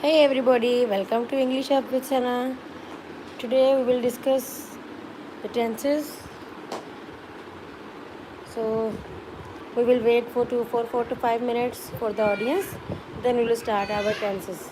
Hey everybody, welcome to English Up with Sana. Today we will discuss the tenses. So we will wait for 4 to 5 minutes for the audience. Then we will start our tenses.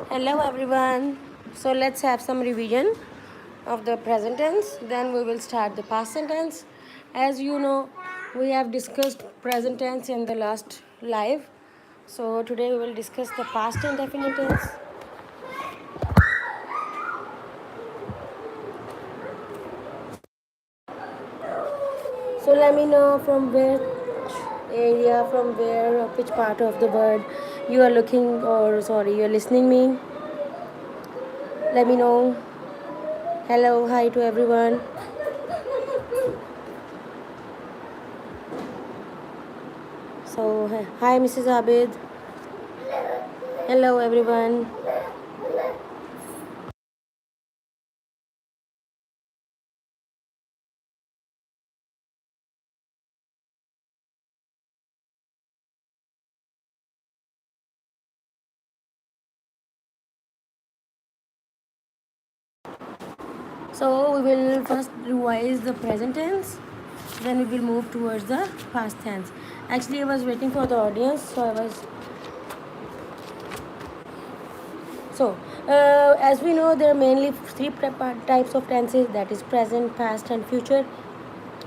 Hello everyone. So let's have some revision of the present tense. Then we will start the past tense. As you know, we have discussed present tense in the last live. So today we will discuss the past indefinite tense. So let me know from which area, from where, or which part of the word you are looking, or sorry, you're listening me. Let me know. Hello, hi to everyone. So hi, Mrs. Abid. Hello, everyone. So we will first revise the present tense, then we will move towards the past tense. Actually, I was waiting for the audience, so I was. So, as we know, there are mainly three types of tenses, that is present, past, and future.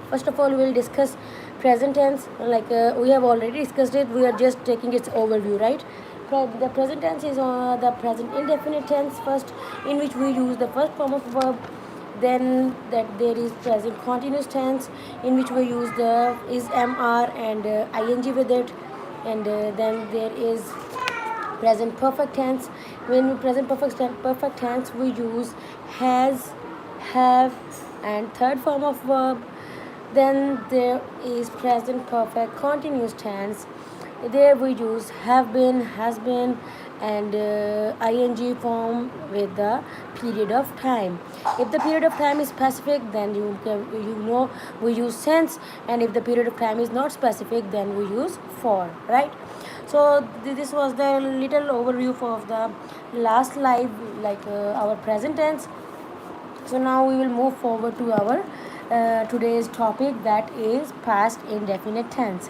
First of all, we will discuss present tense. Like we have already discussed it, we are just taking its overview, right? The present tense is the present indefinite tense first, in which we use the first form of verb. Then that there is present continuous tense, in which we use the is mr and ing with it, and then there is present perfect tense. When we present perfect tense, we use has, have, and third form of verb. Then there is present perfect continuous tense. There we use have been, has been, and ing form with the period of time. If the period of time is specific, then you know we use since, and if the period of time is not specific, then we use for, right? So this was the little overview of the last live, like our present tense. So now we will move forward to our today's topic, that is past indefinite tense.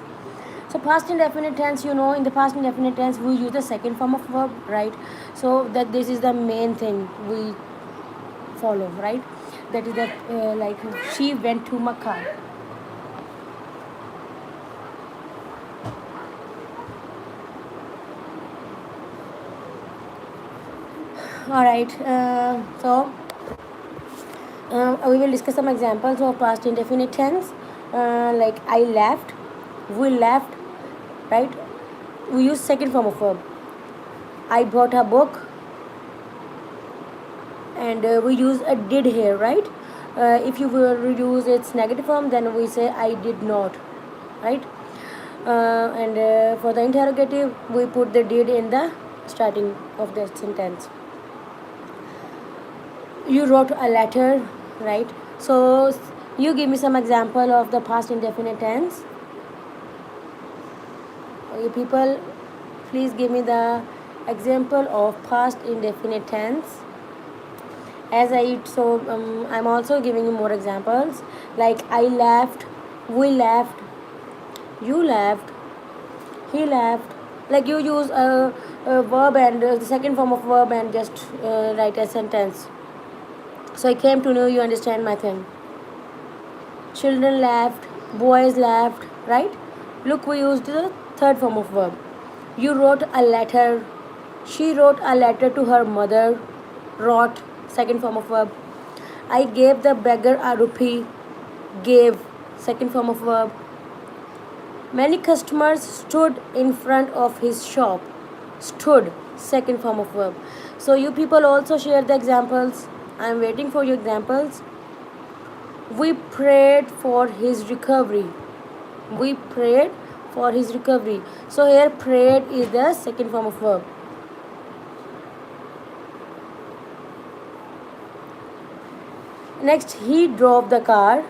So past indefinite tense, you know, in the past indefinite tense we use the second form of verb, right? So that this is the main thing we follow, right? That is that like she went to Makkah. All right. We will discuss some examples of past indefinite tense, like I left, we left, right? We use second form of verb. I bought a book, and we use a did here, right? If you will use its negative form, then we say I did not, right? And for the interrogative, we put the did in the starting of the sentence. You wrote a letter, right? So you give me some example of the past indefinite tense. You people, please give me the example of past indefinite tense. As I so I'm also giving you more examples, like I laughed, we laughed, you laughed, he laughed. Like you use a verb and the second form of verb and just write a sentence. So I came to know you understand my thing. Children laughed, boys laughed, right? Look, we used the third form of verb. You wrote a letter, she wrote a letter to her mother, wrote, second form of verb. I gave the beggar a rupee, gave, second form of verb. Many customers stood in front of his shop, stood, second form of verb. So you people also share the examples. I am waiting for your examples. We prayed for his recovery. We prayed for his recovery. So here prayed is the second form of verb. Next, he drove the car.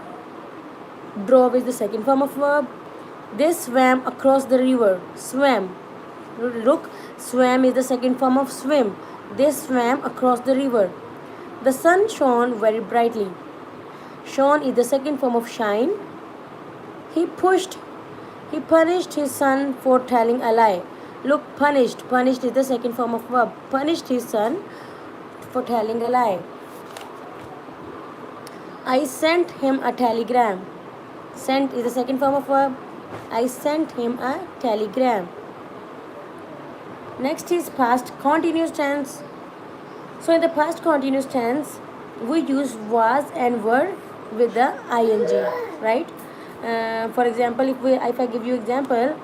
Drove is the second form of verb. They swam across the river. Swam. Look, swam is the second form of swim. They swam across the river. The sun shone very brightly. Shone is the second form of shine. He pushed. He punished his son for telling a lie. Look, punished. Punished is the second form of verb. Punished his son for telling a lie. I sent him a telegram. Sent is the second form of verb. I sent him a telegram. Next is past continuous tense. So in the past continuous tense, we use was and were with the ing, right? For example, if I give you example,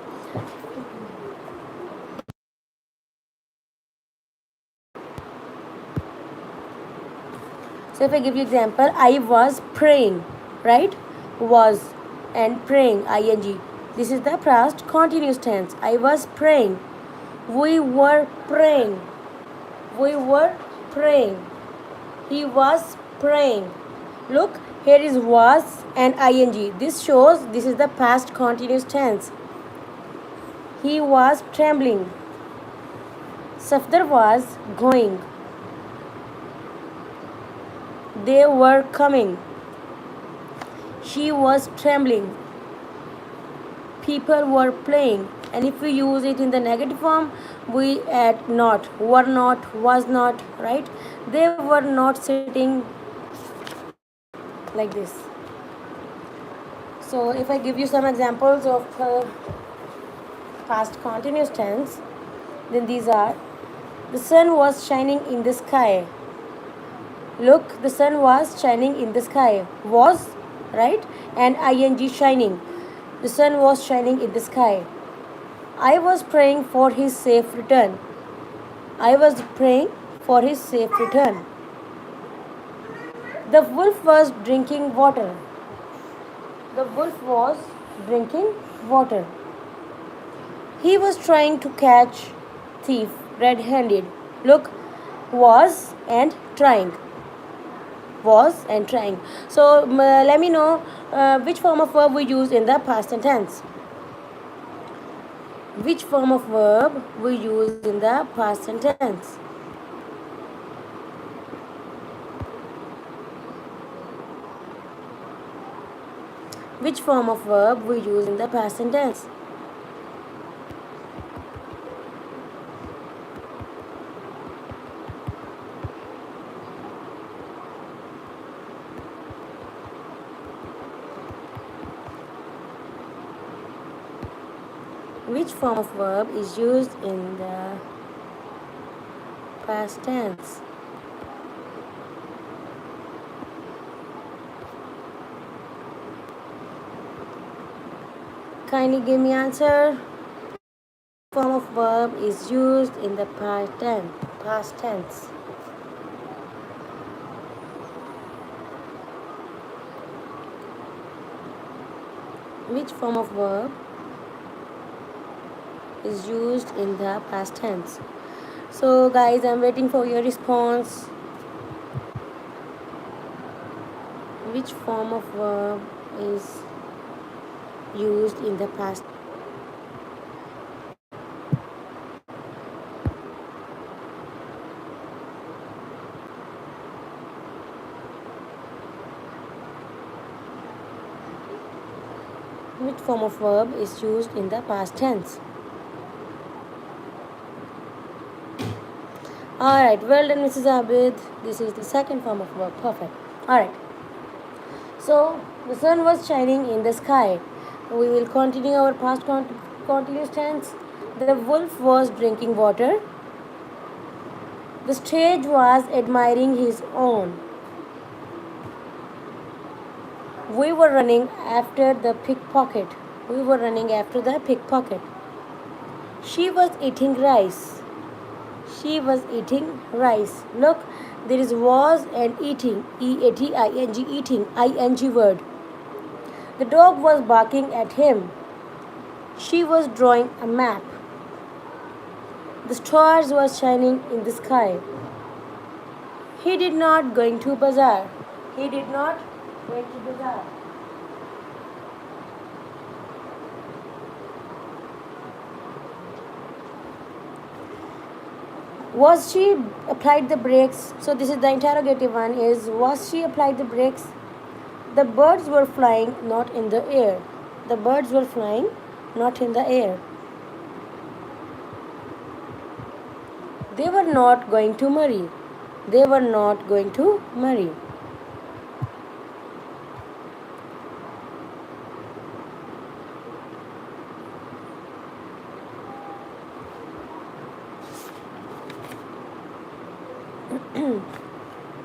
so if I give you example, I was praying, right? Was and praying, ing. This is the past continuous tense. I was praying. We were praying. We were praying. He was praying. Look, here is was and ing. This shows this is the past continuous tense. He was trembling. Safdar was going. They were coming. She was trembling. People were playing. And if we use it in the negative form, we add not, were not, was not, right? They were not sitting like this. So if I give you some examples of past continuous tense, then these are: the sun was shining in the sky. Look, the sun was shining in the sky. Was, right? And ing shining. The sun was shining in the sky. I was praying for his safe return. I was praying for his safe return. The wolf was drinking water. The wolf was drinking water. He was trying to catch thief red-handed. Look, was and trying. Was and trying. So let me know which form of verb we use in the past tense. Which form of verb we use in the past tense? Which form of verb we use in the past tense? Which form of verb is used in the past tense? Kindly give me answer. Form of verb is used in the past tense. Which form of verb is used in the past tense? So guys, I'm waiting for your response. Which form of verb is used in the past? Which form of verb is used in the past tense? Alright, well done, Mrs. Abid. This is the second form of verb. Perfect. Alright. So, the sun was shining in the sky. We will continue our past continuous tense. The wolf was drinking water. The stage was admiring his own. We were running after the pickpocket. We were running after the pickpocket. She was eating rice. She was eating rice. Look, there is was and eating. E-A-T-I-N-G, eating, I-N-G word. The dog was barking at him. She was drawing a map. The stars were shining in the sky. He did not going to bazaar. He did not going to bazaar. Was she applied the brakes? So this is the interrogative one is was she applied the brakes? The birds were flying not in the air. The birds were flying not in the air. They were not going to marry. They were not going to marry.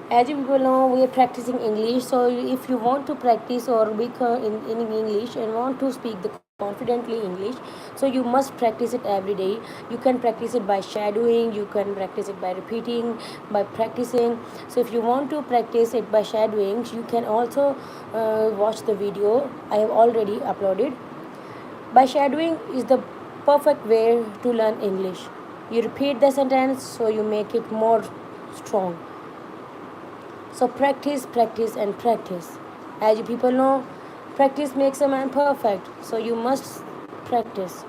As you people know, we are practicing English. So if you want to practice or be in English and want to speak the confidently English, so you must practice it every day. You can practice it by shadowing. You can practice it by repeating, by practicing. So if you want to practice it by shadowing, you can also watch the video I have already uploaded. By shadowing is the perfect way to learn English. You repeat the sentence so you make it more strong. So practice, practice, and practice. As you people know, practice makes a man perfect. So you must practice.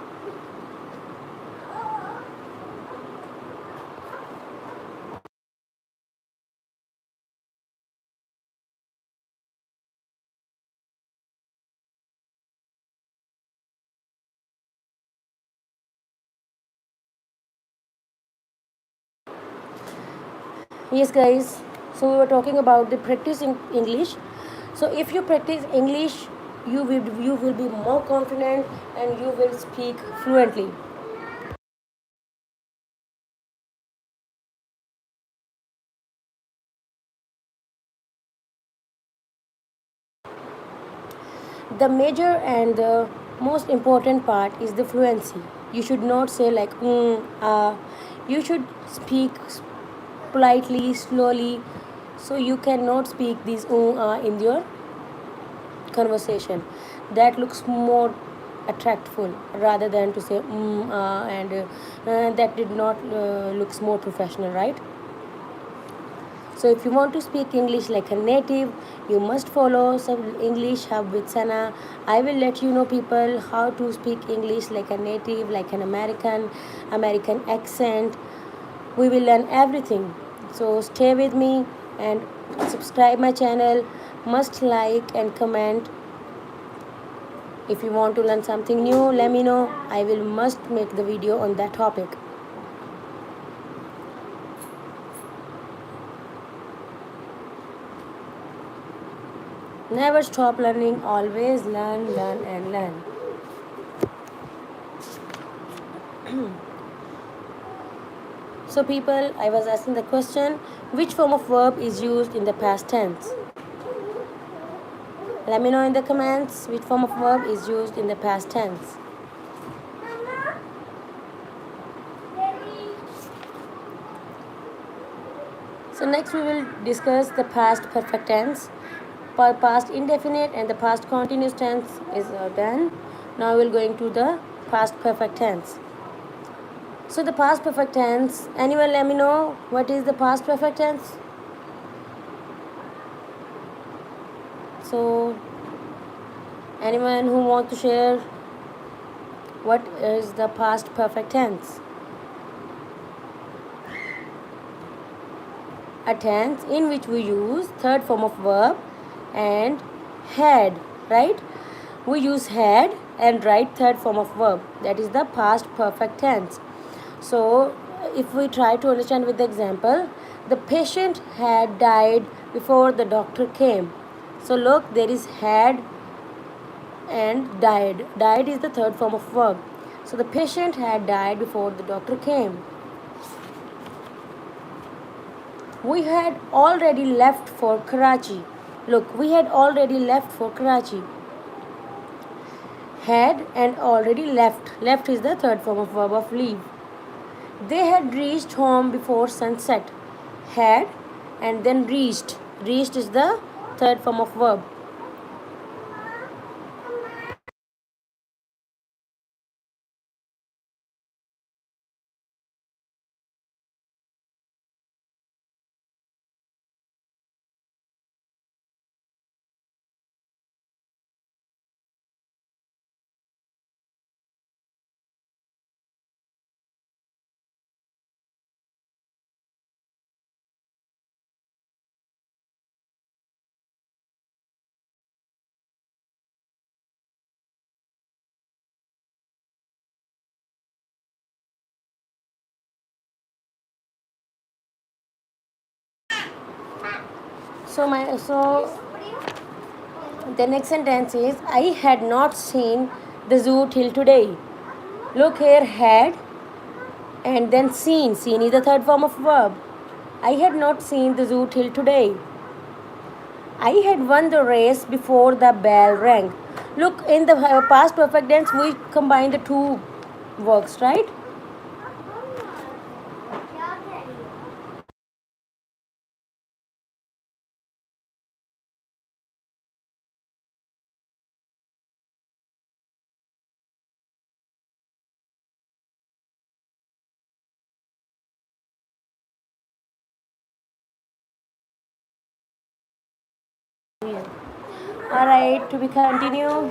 Yes, guys. So we were talking about the practicing English. So if you practice English, you will be more confident and you will speak fluently. The major and the most important part is the fluency. You should not say like you should speak politely, slowly, so you cannot speak these in your conversation. That looks more attractful rather than to say and that did not looks more professional, right? So if you want to speak English like a native, you must follow some English Hub with Sana. I will let you know people how to speak English like a native, like an American accent. We will learn everything. So stay with me and subscribe my channel. Must like and comment. If you want to learn something new, let me know. I will must make the video on that topic. Never stop learning, always learn, learn, and learn. So, people, I was asking the question which form of verb is used in the past tense? Let me know in the comments which form of verb is used in the past tense. So, next we will discuss the past perfect tense. Past indefinite and the past continuous tense is done. Now we will going to the past perfect tense. So the past perfect tense, anyone let me know what is the past perfect tense? So anyone who want to share what is the past perfect tense? A tense in which we use third form of verb and had, right? We use had and write third form of verb. That is the past perfect tense. So if we try to understand with the example, the patient had died before the doctor came. So look, there is had and died. Died is the third form of verb. So the patient had died before the doctor came. We had already left for Karachi. Look, we had already left for Karachi. Had and already left. Left is the third form of verb of leave. They had reached home before sunset. Had and then reached. Reached is the third form of verb. So the next sentence is I had not seen the zoo till today. Look here, had and then seen. Seen is the third form of verb. I had not seen the zoo till today. I had won the race before the bell rang. Look, in the past perfect tense, we combine the two works, right? Alright, to be continue.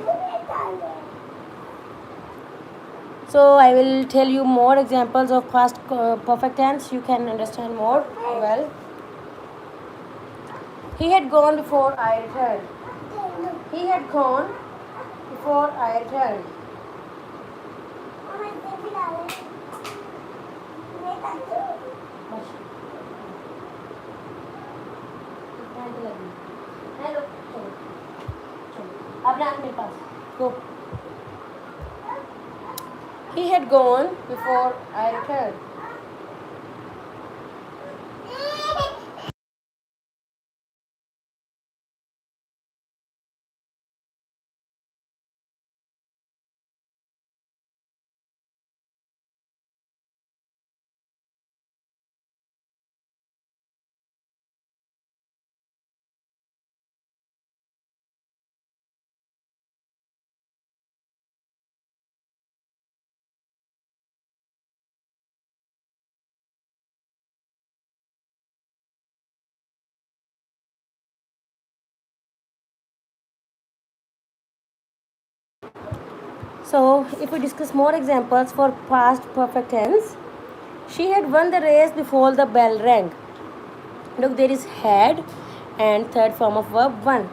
So I will tell you more examples of past perfect tense. You can understand more well. He had gone before I returned. He had gone before I returned. Go. He had gone before I returned. So, if we discuss more examples for past perfect tense, she had won the race before the bell rang. Look, there is had and third form of verb won.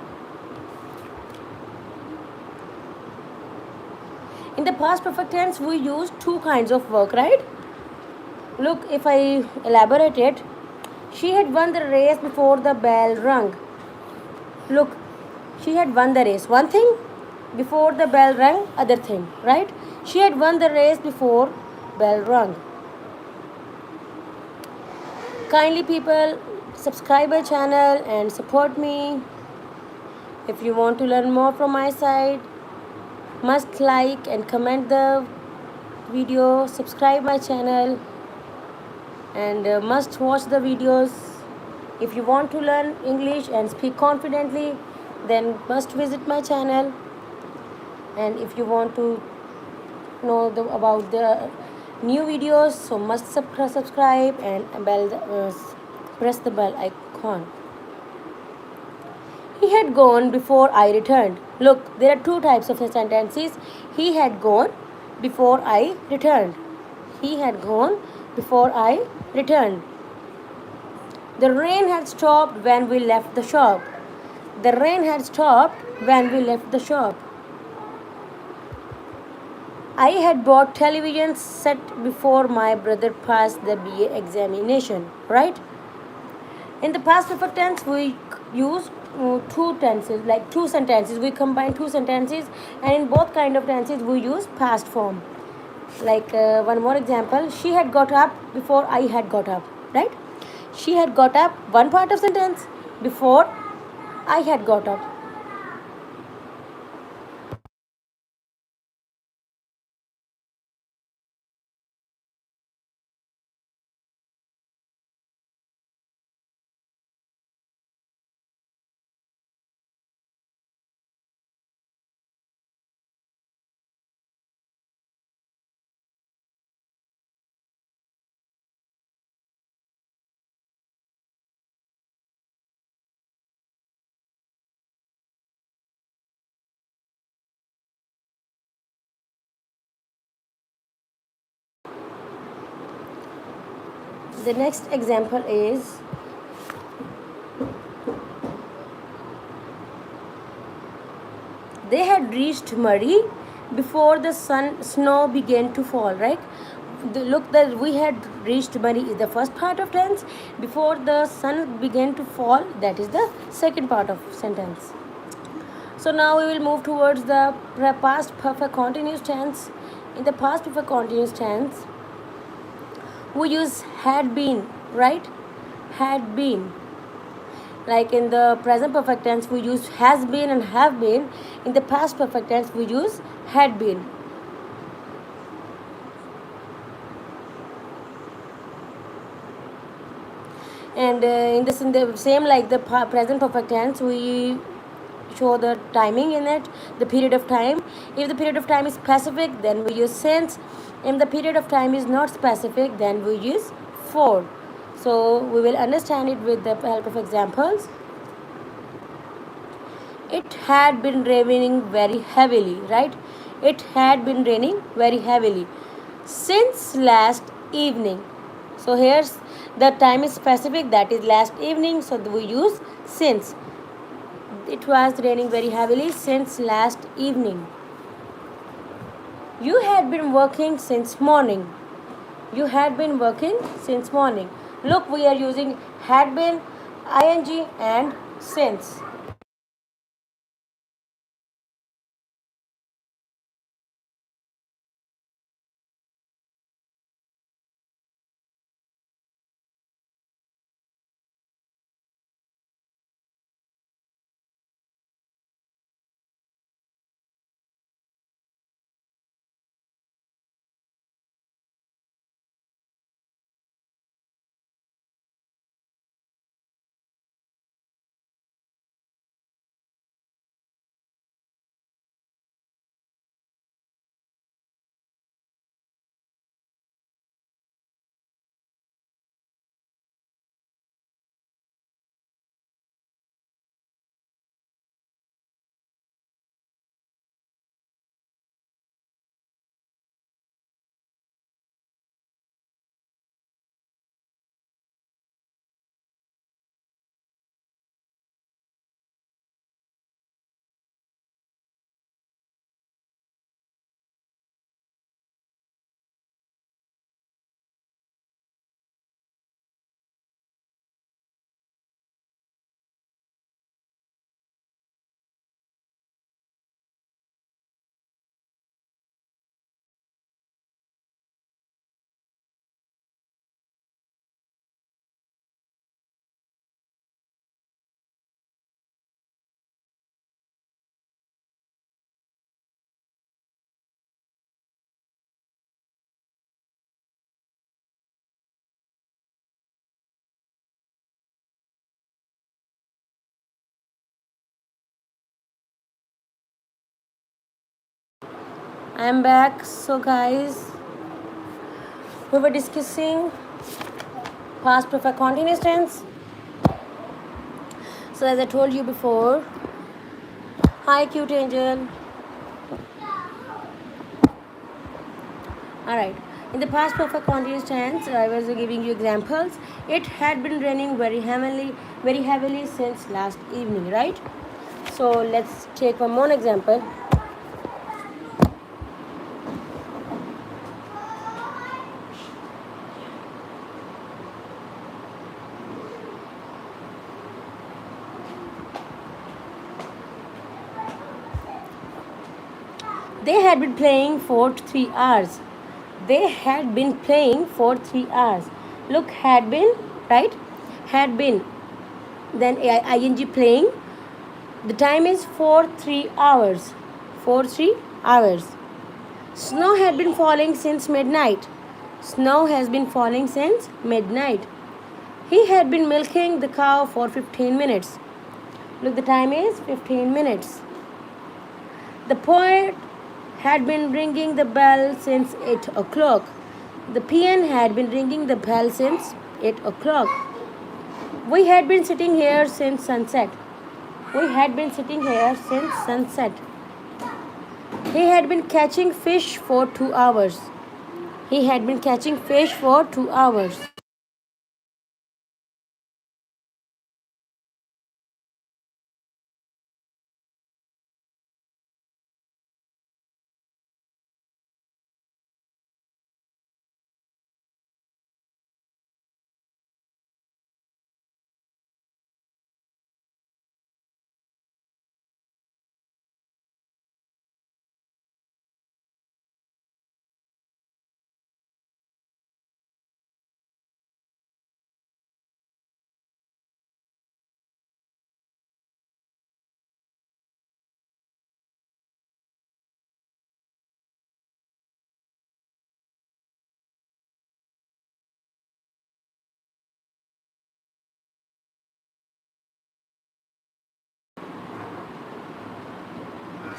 In the past perfect tense, we use two kinds of work, right? Look, if I elaborate it, she had won the race before the bell rang. Look, she had won the race. One thing, before the bell rang, other thing, right? She had won the race before bell rang. Kindly people, subscribe my channel and support me. If you want to learn more from my side, must like and comment the video, subscribe my channel, and must watch the videos. If you want to learn English and speak confidently, then must visit my channel. And if you want to know about the new videos, so must subscribe and press the bell icon. He had gone before I returned. Look, there are two types of sentences. He had gone before I returned. He had gone before I returned. The rain had stopped when we left the shop. The rain had stopped when we left the shop. I had bought television set before my brother passed the BA examination, right? In the past perfect tense, we use two tenses, like two sentences. We combine two sentences, and in both kind of tenses, we use past form. Like one more example, she had got up before I had got up, right? She had got up, one part of sentence, before I had got up. The next example is, they had reached Murray before the snow began to fall, right? Look, that we had reached Murray is the first part of tense. Before the sun began to fall, that is the second part of sentence. So now we will move towards the past perfect continuous tense. In the past perfect continuous tense, we use had been, right? Had been. Like in the present perfect tense, we use has been and have been. In the past perfect tense, we use had been. And in the same like the present perfect tense, we show the timing in it, the period of time. If the period of time is specific, then we use since. If the period of time is not specific, then we use for. So we will understand it with the help of examples. It had been raining very heavily, right? It had been raining very heavily since last evening. So here's the time is specific, that is last evening, so we use since. It was raining very heavily since last evening. You had been working since morning. You had been working since morning. Look, we are using had been, ing and since. I am back. So guys, we were discussing past perfect continuous tense. So as I told you before, hi cute angel. Alright, in the past perfect continuous tense, I was giving you examples. It had been raining very heavily since last evening, right? So let's take one more example. They had been playing for 3 hours. They had been playing for 3 hours. Look, had been, right? Had been. Then ing playing. The time is for 3 hours. For 3 hours. Snow had been falling since midnight. Snow has been falling since midnight. He had been milking the cow for 15 minutes. Look, the time is 15 minutes. The poet had been ringing the bell since 8 o'clock. The peon had been ringing the bell since 8 o'clock. We had been sitting here since sunset. We had been sitting here since sunset. He had been catching fish for 2 hours. He had been catching fish for 2 hours.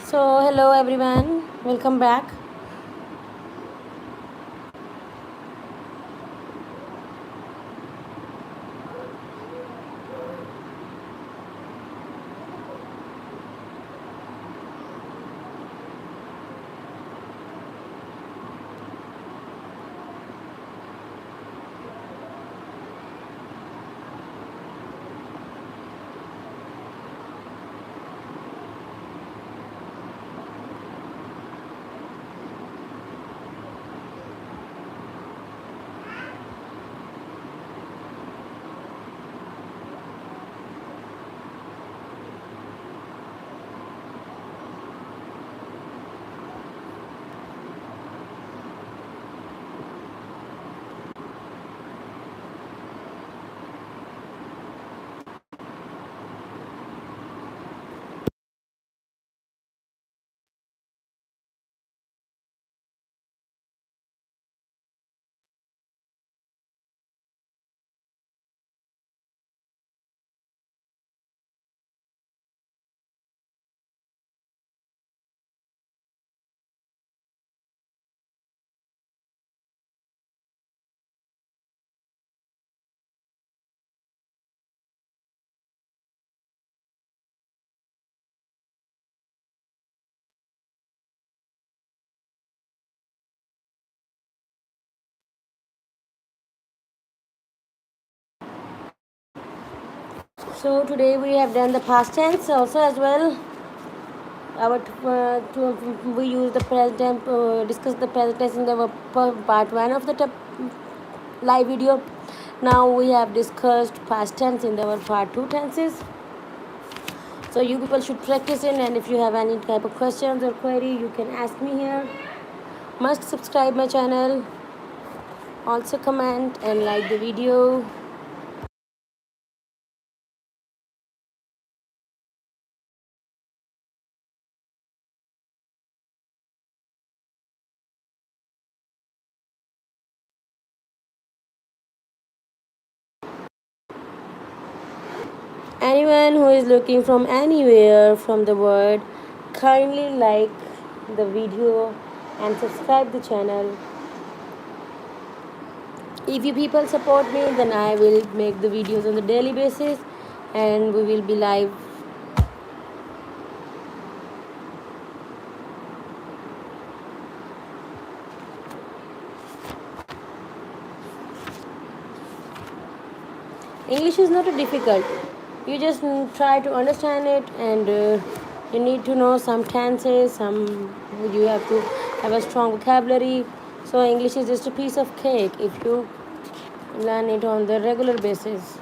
So, hello everyone, welcome back. So today we have done the past tense also as well. We use the present tense, discuss the present tense in the part 1 of the live video. Now we have discussed past tense in our part 2 tenses. So you people should practice it, and if you have any type of questions or query, you can ask me here. Must subscribe my channel. Also comment and like the video. Anyone who is looking from anywhere from the world, kindly like the video and subscribe the channel. If you people support me, then I will make the videos on the daily basis, and we will be live. English is not a difficult. You just try to understand it, and you need to know some tenses. You have to have a strong vocabulary. So English is just a piece of cake if you learn it on the regular basis.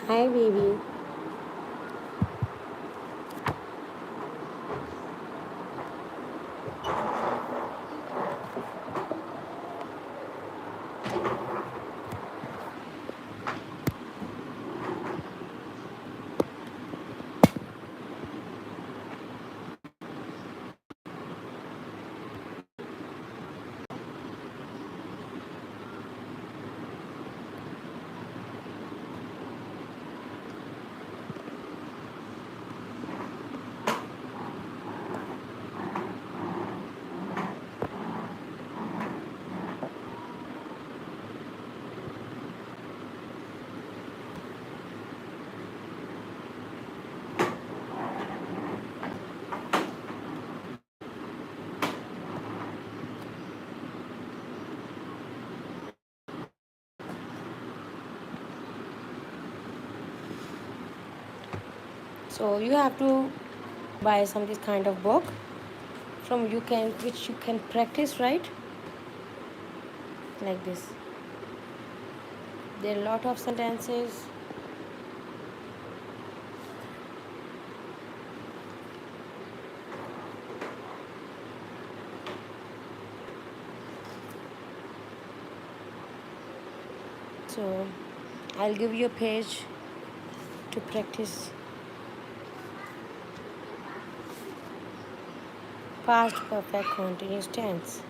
Hi, baby. So you have to buy some this kind of book from you can which you can practice, right? Like this. There are a lot of sentences. So I'll give you a page to practice past perfect continuous tense.